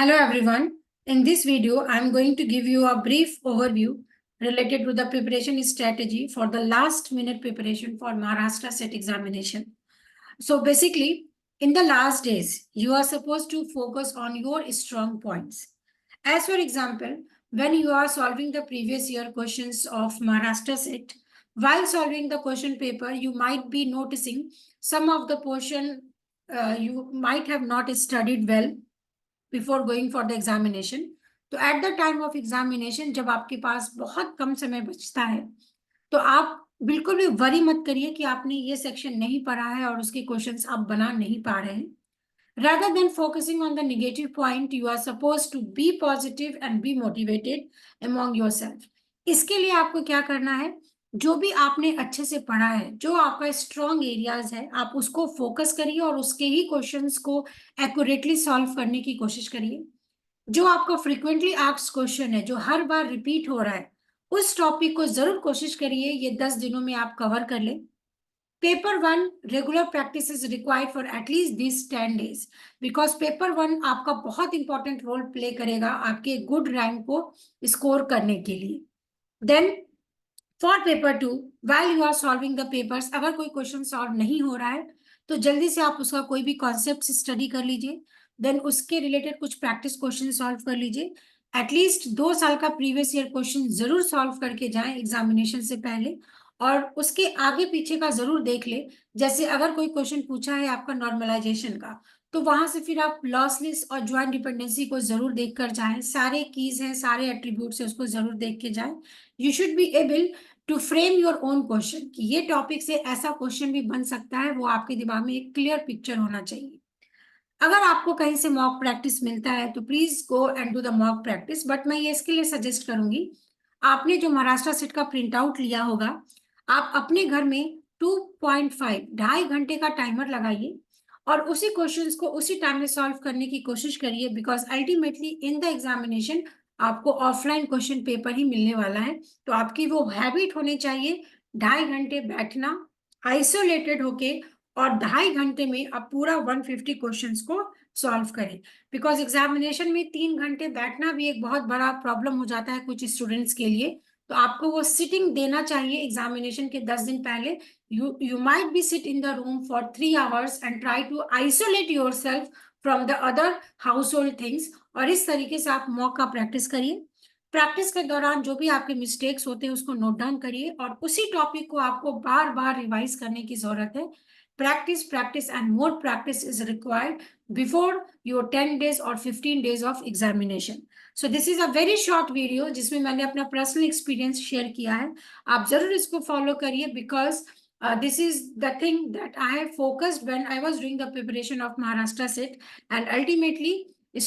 Hello everyone. In this video, I am going to give you a brief overview related to the preparation strategy for the last minute preparation for Maharashtra set examination. So basically, in the last days, you are supposed to focus on your strong points. As for example, when you are solving the previous year questions of Maharashtra set, while solving the question paper, you might be noticing some of the portion you might have not studied well before going for the examination. तो at the time of examination जब आपके पास बहुत कम समय बचता है तो आप बिल्कुल भी वरी मत करिए कि आपने ये सेक्शन नहीं पढ़ा है और उसके क्वेश्चंस आप बना नहीं पा रहे हैं. rather than focusing on the negative point, you are supposed to be positive and be motivated among yourself. इसके लिए आपको क्या करना है, जो भी आपने अच्छे से पढ़ा है, जो आपका स्ट्रॉन्ग एरियाज है, आप उसको फोकस करिए और उसके ही क्वेश्चंस को एक्यूरेटली सॉल्व करने की कोशिश करिए. जो आपका फ्रीक्वेंटली आस्क्ड क्वेश्चन है, जो हर बार रिपीट हो रहा है, उस टॉपिक को जरूर कोशिश करिए ये 10 दिनों में आप कवर कर ले. Paper 1 regular practice is required for at least this 10 days because paper 1 आपका बहुत इंपॉर्टेंट रोल प्ले करेगा आपके गुड रैंक को स्कोर करने के लिए. Then for paper 2 while you are solving the papers, अगर कोई क्वेश्चन सॉल्व नहीं हो रहा है तो जल्दी से आप उसका कोई भी कॉन्सेप्ट स्टडी कर लीजिए. देन उसके रिलेटेड कुछ प्रैक्टिस क्वेश्चन सॉल्व कर लीजिए. एटलीस्ट 2 साल का प्रीवियस ईयर क्वेश्चन जरूर सॉल्व करके जाएं एग्जामिनेशन से पहले, और उसके आगे पीछे का जरूर देख ले. जैसे अगर कोई क्वेश्चन पूछा है आपका नॉर्मलाइजेशन का, तो वहां से फिर आप लॉसलेस और ज्वाइंट डिपेंडेंसी को जरूर देख कर जाएं. सारे कीज हैं, सारे एट्रीब्यूट्स है, उसको जरूर देख के जाएं. You should be able to frame your own question कि ये टॉपिक से ऐसा क्वेश्चन भी बन सकता है, वो आपके दिमाग में एक क्लियर पिक्चर होना चाहिए. अगर आपको कहीं से मॉक प्रैक्टिस मिलता है तो please go and do the mock practice, but मैं ये इसके लिए सजेस्ट करूंगी, आपने जो महाराष्ट्र सेट का प्रिंट आउट लिया होगा, आप अपने घर में 2.5 2.5 घंटे का टाइमर लगाइए और उसी क्वेश्चंस को उसी टाइम में सॉल्व करने की कोशिश करिए. Because ultimately in the examination आपको ऑफलाइन क्वेश्चन पेपर ही मिलने वाला है. तो आपकी वो हैबिट होनी चाहिए 2.5 घंटे बैठना आइसोलेटेड होके, और 2.5 घंटे में आप पूरा 150 क्वेश्चंस को सॉल्व करें. बिकॉज एग्जामिनेशन में 3 घंटे बैठना भी एक बहुत बड़ा प्रॉब्लम हो जाता है कुछ स्टूडेंट्स के लिए. तो आपको वो सिटिंग देना चाहिए एग्जामिनेशन के 10 दिन पहले. you might be sit in the room for 3 hours and try to isolate yourself from the other household things. और इस तरीके से आप मॉक का प्रैक्टिस करिए. प्रैक्टिस के दौरान जो भी आपके मिस्टेक्स होते हैं उसको नोट डाउन करिए और उसी टॉपिक को आपको बार बार रिवाइज करने की जरूरत है. practice practice and more practice is required before your 10 days or 15 days of examination. So this is a very short video जिसमें मैंने अपना पर्सनल एक्सपीरियंस शेयर किया है. आप जरूर इसको फॉलो करिए because this is the thing that I have focused when I was doing the preparation of Maharashtra set. And ultimately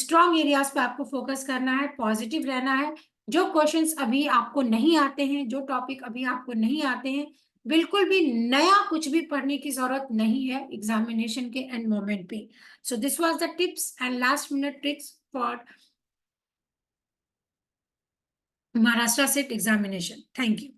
strong areas पे आपको फोकस करना है, पॉजिटिव रहना है. जो क्वेश्चंस अभी आपको नहीं आते हैं, जो टॉपिक अभी आपको नहीं आते हैं, बिल्कुल भी नया कुछ भी पढ़ने की जरूरत नहीं है एग्जामिनेशन के एंड मोमेंट पे. So this was the tips and last minute tricks for Maharashtra set examination. Thank you.